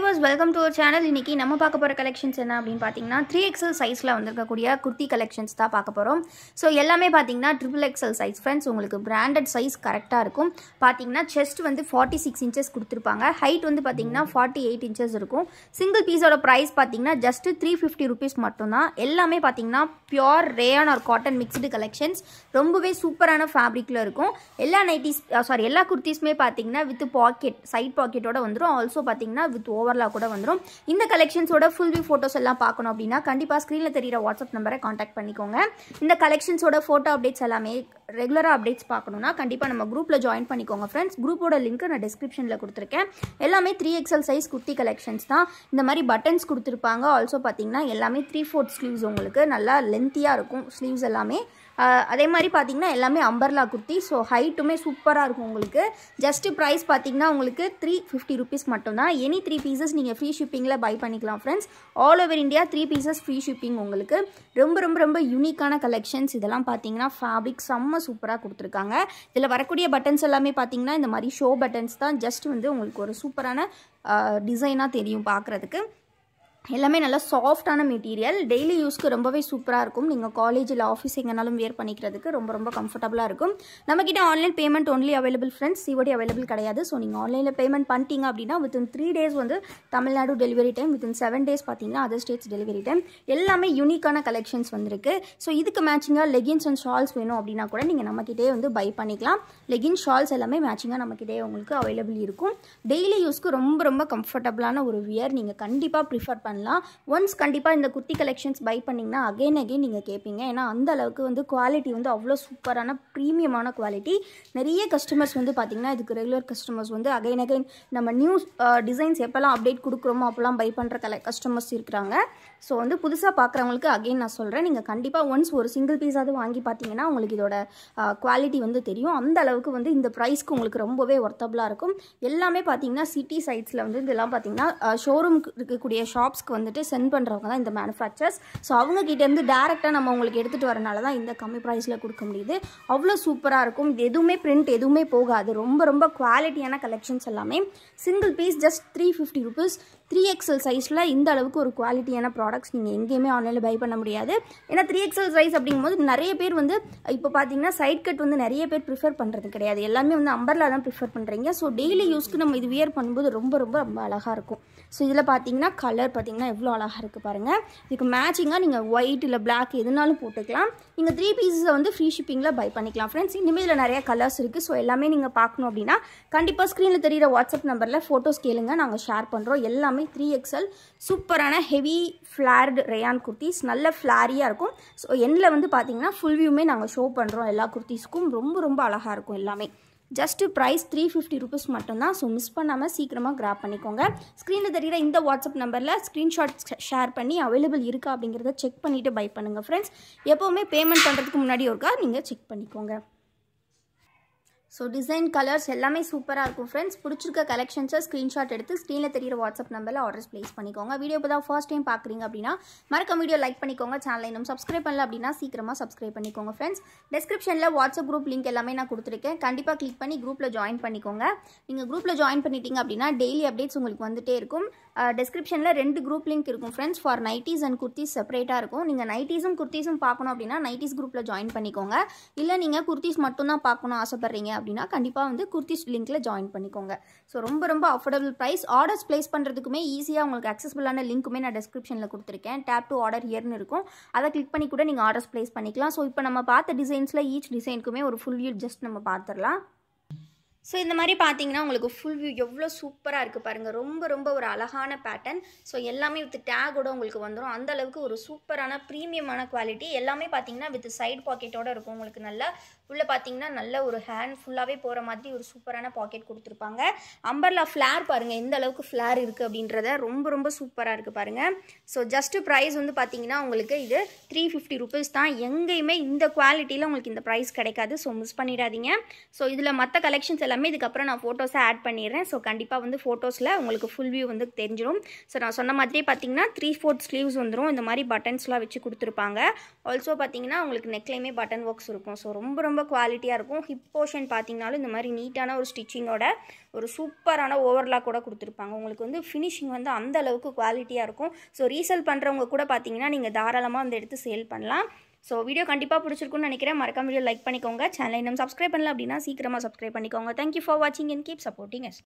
viewers, welcome to our channel. இன்னைக்கு நம்ம பார்க்க போற கலெக்ஷன்ஸ் என்ன அப்படினு பாத்தீங்கன்னா 3XL சைஸ்ல வந்திருக்கக்கூடிய குர்த்தி கலெக்ஷன்ஸ் தான் பார்க்க போறோம். சோ எல்லாமே பாத்தீங்கன்னா XXL சைஸ் फ्रेंड्स. உங்களுக்கு பிராண்டட் சைஸ் கரெக்ட்டா இருக்கும். பாத்தீங்கன்னா செஸ்ட் வந்து 46 inches கொடுத்திருப்பாங்க. ஹைட் வந்து பாத்தீங்கன்னா 48 inches இருக்கும். சிங்கிள் பீஸோட பிரைஸ் பாத்தீங்கன்னா just 350 rupees மட்டும் தான். எல்லாமே பாத்தீங்கன்னா pure rayon or cotton mixed collections. ரொம்பவே சூப்பரான ஃபேப்ரிக்ல இருக்கும். எல்லா நைட்டிஸ் எல்லா குர்த்திஸ்மே பாத்தீங்கன்னா வித் பாக்கெட் சைடு பாக்கெட்டோட வந்துரும். ஆல்சோ பாத்தீங்கன்னா வித் ஓவர்லாக் கூட வந்துரும். இந்த கலெக்ஷன்ஸோட ஃபுல் வியூ போட்டோஸ் எல்லாம் பார்க்கணும் அப்படினா கண்டிப்பா ஸ்கிரீன்ல தெரியுற வாட்ஸ்அப் நம்பரை கான்டாக்ட் பண்ணிக்கோங்க. இந்த கலெக்ஷன்ஸோட போட்டோ அப்டேட்ஸ் எல்லாமே ரெகுலரா அப்டேட்ஸ் பார்க்கணும்னா கண்டிப்பா நம்ம குரூப்ல ஜாயின் பண்ணிக்கோங்க फ्रेंड्स. குரூப்போட லிங்க் நான் டிஸ்கிரிப்ஷன்ல கொடுத்திருக்கேன். எல்லாமே 3XL சைஸ் குர்த்தி கலெக்ஷன்ஸ் தான். இந்த மாதிரி பட்டன்ஸ் கொடுத்திருப்பாங்க. ஆல்சோ பாத்தீங்கன்னா எல்லாமே 3/4 ஸ்லீவ்ஸ் உங்களுக்கு நல்லா லென்த்தியா இருக்கும் ஸ்லீவ்ஸ் எல்லாமே. அதே மாதிரி பாத்தீங்கன்னா எல்லாமே அம்பர்லா குர்த்தி. ஸோ ஹைட்டுமே சூப்பராக இருக்கும் உங்களுக்கு. ஜஸ்ட் ப்ரைஸ் பார்த்தீங்கன்னா உங்களுக்கு 350 rupees மட்டும் தான். எனி 3 pieces நீங்கள் ஃப்ரீ ஷிப்பிங்கில் பை பண்ணிக்கலாம் friends. All over India 3 pieces free shipping உங்களுக்கு. ரொம்ப ரொம்ப ரொம்ப யூனிக்கான கலெக்ஷன்ஸ் இதெல்லாம் பார்த்தீங்கன்னா ஃபேப்ரிக் செம்ம சூப்பராக கொடுத்துருக்காங்க. இதில் வரக்கூடிய பட்டன்ஸ் எல்லாமே பார்த்தீங்கன்னா இந்த மாதிரி ஷோ பட்டன்ஸ் தான். ஜஸ்ட் வந்து உங்களுக்கு ஒரு சூப்பரான டிசைனாக தெரியும் பார்க்குறதுக்கு. எல்லாமே நல்லா சாஃப்டான மெட்டீரியல். டெய்லி யூஸ்க்கு ரொம்பவே சூப்பராக இருக்கும். நீங்கள் காலேஜ் இல்லை ஆஃபீஸ் எங்கேனாலும் வேர் பண்ணிக்கிறதுக்கு ரொம்ப ரொம்ப கம்ஃபர்டபுளாக இருக்கும். நம்மக்கிட்ட online payment only available friends. COD available கிடையாது. ஸோ நீங்கள் ஆன்லைனில் பேமெண்ட் பண்ணிட்டீங்க அப்படின்னா வித்தின் 3 days வந்து Tamil Nadu delivery time, within 7 days பார்த்தீங்கன்னா அதர் ஸ்டேட்ஸ் டெலிவரி டைம். எல்லாமே யூனிக்கான கலெக்ஷன்ஸ் வந்திருக்கு. ஸோ இதுக்கு மேட்சிங்காக லெகின்ஸ் அண்ட் ஷால்ஸ் வேணும் அப்படின்னா கூட நீங்கள் நம்மக்கிட்டே வந்து பை பண்ணிக்கலாம். லெகின் ஷால்ஸ் எல்லாமே மேட்சிங்காக நம்மக்கிட்டே உங்களுக்கு அவைலபிள் இருக்கும். டெய்லி யூஸ்க்கு ரொம்ப ரொம்ப கம்ஃபர்டபுளான ஒரு வியர் நீங்கள் கண்டிப்பாக ப்ரிஃபர் பண்ணலாம். ஒன்ஸ் கண்டிப்பாக இந்த குர்த்தி கலெக்ஷன்ஸ் பை பண்ணிங்கன்னா அகைன் நீங்கள் கேட்பீங்க. ஏன்னா அந்த அளவுக்கு வந்து குவாலிட்டி வந்து அவ்வளோ சூப்பரான ப்ரீமியமான குவாலிட்டி. நிறைய கஸ்டமர்ஸ் வந்து பார்த்திங்கன்னா இதுக்கு ரெகுலர் கஸ்டமர்ஸ் வந்து அகைன் நம்ம நியூ டிசைன்ஸ் எப்போல்லாம் அப்டேட் கொடுக்குறோமோ அப்போல்லாம் பை பண்ணுற கஸ்டமர்ஸ் இருக்கிறாங்க. ஸோ வந்து புதுசாக பார்க்குறவங்களுக்கு அகைன் நான் சொல்கிறேன், நீங்கள் கண்டிப்பாக ஒன்ஸ் ஒரு சிங்கிள் பீஸாவது வாங்கி பார்த்தீங்கன்னா உங்களுக்கு இதோட குவாலிட்டி வந்து தெரியும். அந்த அளவுக்கு வந்து இந்த ப்ரைஸ்க்கு உங்களுக்கு ரொம்பவே ஒர்த்தபுளாக இருக்கும். எல்லாமே பார்த்தீங்கன்னா சிட்டி சைட்ஸில் வந்து இதெல்லாம் பார்த்தீங்கன்னா ஷோரூம்க்கு இருக்கக்கூடிய ஷாப்ஸ்க்கு வந்துட்டு சென்ட் பண்ணுறவங்க தான் இந்த மேனுஃபேக்சர்ஸ். ஸோ அவங்க கிட்டேருந்து டேரெக்டாக நம்ம உங்களுக்கு எடுத்துகிட்டு வரனால தான் இந்த கம்மி ப்ரைஸில் கொடுக்க முடியுது. அவ்வளோ சூப்பராக இருக்கும். இது எதுவுமே பிரிண்ட் எதுவுமே போகாது. ரொம்ப ரொம்ப குவாலிட்டியான கலெக்ஷன்ஸ் எல்லாமே. Single piece just 350 rupees. 3XL சைஸில் இந்த அளவுக்கு ஒரு குவாலிட்டியான ப்ராடக்ட்ஸ் நீங்கள் எங்கேயுமே ஆன்லைனில் பை பண்ண முடியாது. ஏன்னா 3XL சைஸ் அப்படிங்கும்போது நிறைய பேர் வந்து இப்போ பார்த்தீங்கன்னா சைட் கட் வந்து நிறைய பேர் ப்ரிஃபர் பண்ணுறது கிடையாது. எல்லாமே வந்து அம்பர்லா தான் ப்ரிஃபர் பண்ணுறீங்க. ஸோ டெய்லி யூஸ்க்கு நம்ம இது வியர் பண்ணும்போது ரொம்ப ரொம்ப ரொம்ப அழகாக இருக்கும். ஸோ இதில் பார்த்தீங்கன்னா கலர் பார்த்தீங்கன்னா எவ்வளோ அழகாக இருக்குது பாருங்கள். இதுக்கு மேட்சிங்காக நீங்கள் ஒயிட் இல்லை பிளாக் எதுனாலும் போட்டுக்கலாம். நீங்கள் 3 pieces வந்து ஃப்ரீ ஷிப்பிங்கில் பை பண்ணிக்கலாம் ஃப்ரெண்ட்ஸ். இனிமேல் இதில் நிறைய கலர்ஸ் இருக்குது. ஸோ எல்லாமே நீங்கள் பார்க்கணும் அப்படின்னா கண்டிப்பாக ஸ்க்ரீனில் தெரிகிற வாட்ஸ்அப் நம்பரில் ஃபோட்டோஸ் கேளுங்க, நாங்கள் ஷேர் பண்ணுறோம். எல்லாமே 3XL சூப்பரான ஹெவி ஃப்ளார்டு ரேயான் குர்த்திஸ். நல்ல ஃப்ளாரியாக இருக்கும். ஸோ எண்ணில் வந்து பார்த்தீங்கன்னா ஃபுல் வியூமே நாங்கள் ஷோ பண்ணுறோம். எல்லா குர்த்திஸ்க்கும் ரொம்ப ரொம்ப அழகாக இருக்கும் எல்லாமே. ஜஸ்ட் ப்ரைஸ் 350 rupees மட்டும்தான். ஸோ மிஸ் பண்ணாமல் சீக்கிரமாக கிராப் பண்ணிக்கோங்க. ஸ்க்ரீனில் தெரிகிற இந்த வாட்ஸ்அப் நம்பரில் ஸ்க்ரீன்ஷாட் ஷேர் பண்ணி அவைலபிள் இருக்கா அப்படிங்கிறத செக் பண்ணிவிட்டு பை பண்ணுங்கள் ஃப்ரெண்ட்ஸ். எப்போவுமே பேமெண்ட் பண்ணுறதுக்கு முன்னாடி ஒருக்கா நீங்கள் செக் பண்ணிக்கோங்க. ஸோ டிசைன் கலர்ஸ் எல்லாமே சூப்பராக இருக்கும் ஃப்ரெண்ட்ஸ். பிடிச்சிருக்க கலெக்ஷன்ஸை ஸ்க்ரீன்ஷாட் எடுத்து ஸ்க்ரீனில் தெரிகிற வாட்ஸ்அப் நம்பரில் ஆர்டர்ஸ் ப்ளேஸ் பண்ணிக்கோங்க. வீடியோ இப்போ தான் ஃபர்ஸ்ட் டைம் பார்க்குறீங்க அப்படின்னா மறக்காம வீடியோ லைக் பண்ணிக்கோங்க. சேனலை இன்னும் சப்ஸ்கிரைப் பண்ணல அப்படின்னா சீக்கிரமாக சப்ஸ்கிரைப் பண்ணிக்கோங்க ஃப்ரெண்ட்ஸ். டிஸ்கிரிப்ஷனில் வாட்ஸ்அப் குரூப் லிங்க் எல்லாமே நான் கொடுத்துருக்கேன். கண்டிப்பாக கிளிக் பண்ணி குரூப்பில் ஜாயின் பண்ணிக்கோங்க. நீங்கள் குரூப்பில் ஜாயின் பண்ணிட்டீங்க அப்படின்னா டெய்லி அப்டேட்ஸ் உங்களுக்கு வந்துட்டே இருக்கும். டிஸ்கிரிப்ஷனில் 2 குரூப் லிங்க் இருக்கும் friends. For nighties and kurtis செப்பரேட்டாக இருக்கும். நீங்கள் நைட்டிஸும் குர்த்திஸும் பார்க்கணும் அப்படின்னா நைட்டிஸ் குரூப்பில் ஜாயின் பண்ணிக்கோங்க. இல்லை நீங்கள் குர்த்திஸ் மட்டும் தான் பார்க்கணும் ஆசைப்பட்றீங்க அப்படின்னா கண்டிப்பாக வந்து குர்த்திஸ் லிங்க்ல ஜாயின் பண்ணிக்கோங்க. ஸோ ரொம்ப ரொம்ப அஃபோர்டபுள் ப்ரைஸ். ஆர்டர்ஸ் பிளேஸ் பண்ணுறதுக்குமே ஈஸியாக உங்களுக்கு அக்சஸபிளான லிங்க்குமே நான் டிஸ்கிரிப்ஷனில் கொடுத்துருக்கேன். டேப் டு ஆர்டர் ஹியர்னு இருக்கும். அதை கிளிக் பண்ணி கூட நீங்கள் ஆர்டர்ஸ் பிளேஸ் பண்ணிக்கலாம். ஸோ இப்போ நம்ம பார்த்த டிசைன்ஸில் ஈச் டிசைனுக்குமே ஒரு ஃபுல் வியூ ஜஸ்ட் நம்ம பார்த்துடலாம். ஸோ இந்த மாதிரி பார்த்தீங்கன்னா உங்களுக்கு ஃபுல் வியூ எவ்வளோ சூப்பராக இருக்குது பாருங்கள். ரொம்ப ரொம்ப ஒரு அழகான பேட்டர்ன். ஸோ எல்லாமே வித் டேகோட உங்களுக்கு வந்துடும். அந்த அளவுக்கு ஒரு சூப்பரான ப்ரீமியமான குவாலிட்டி. எல்லாமே பார்த்தீங்கன்னா வித் சைடு பாக்கெட்டோட இருக்கும். உங்களுக்கு நல்லா உள்ளே பார்த்தீங்கன்னா நல்ல ஒரு ஹேண்ட் ஃபுல்லாகவே போகிற மாதிரி ஒரு சூப்பரான பாக்கெட் கொடுத்துருப்பாங்க. அம்பர்லா ஃப்ளார் பாருங்கள் எந்த அளவுக்கு ஃப்ளார் இருக்குது அப்படின்றத ரொம்ப ரொம்ப சூப்பராக இருக்குது பாருங்கள். ஸோ ஜஸ்ட்டு ப்ரைஸ் வந்து பார்த்தீங்கன்னா உங்களுக்கு இது 350 rupees தான். எங்கேயுமே இந்த குவாலிட்டியில் உங்களுக்கு இந்த ப்ரைஸ் கிடைக்காது. ஸோ மிஸ் பண்ணிடாதீங்க. ஸோ இதில் மற்ற கலெக்ஷன்ஸ் எல்லாம் எல்லாமே இதுக்கப்புறம் நான் ஃபோட்டோஸை ஆட் பண்ணிடுறேன். ஸோ கண்டிப்பாக வந்து ஃபோட்டோஸில் உங்களுக்கு ஃபுல் வியூ வந்து தெரிஞ்சிடும். ஸோ நான் சொன்ன மாதிரியே பார்த்தீங்கன்னா 3/4 ஸ்லீவ்ஸ் வந்துடும். இந்த மாதிரி பட்டன்ஸ்லாம் வச்சு கொடுத்துருப்பாங்க. ஆல்சோ பார்த்தீங்கன்னா உங்களுக்கு நெக்லையுமே பட்டன் ஒர்க்ஸ் இருக்கும். ஸோ ரொம்ப ரொம்ப குவாலிட்டியாக இருக்கும். ஹிப் போர்ஷன் பார்த்தீங்கனாலும் இந்த மாதிரி நீட்டான ஒரு ஸ்டிச்சிங்கோட ஒரு சூப்பரான ஓவர்லாக் கூட கொடுத்துருப்பாங்க. உங்களுக்கு வந்து ஃபினிஷிங் வந்து அந்த அளவுக்கு குவாலிட்டியாக இருக்கும். ஸோ ரீசேல் பண்ணுறவங்க கூட பார்த்தீங்கன்னா நீங்கள் தாராளமாக வந்து எடுத்து சேல் பண்ணலாம். ஸோ வீடியோ கண்டிப்பாக பிடிச்சிருக்குன்னு நினைக்கிறேன். மறக்காம வீடியோ லைக் பண்ணிக்கோங்க. சேனலை இன்னும் சப்ஸ்கிரைப் பண்ணல அப்படின்னா சீக்கிரமாக சப்ஸ்கிரைப் பண்ணிக்கோங்க. தேங்க்யூ ஃபார் வாட்சிங் அண்ட் கீப் சப்போர்ட்டிங் அஸ்.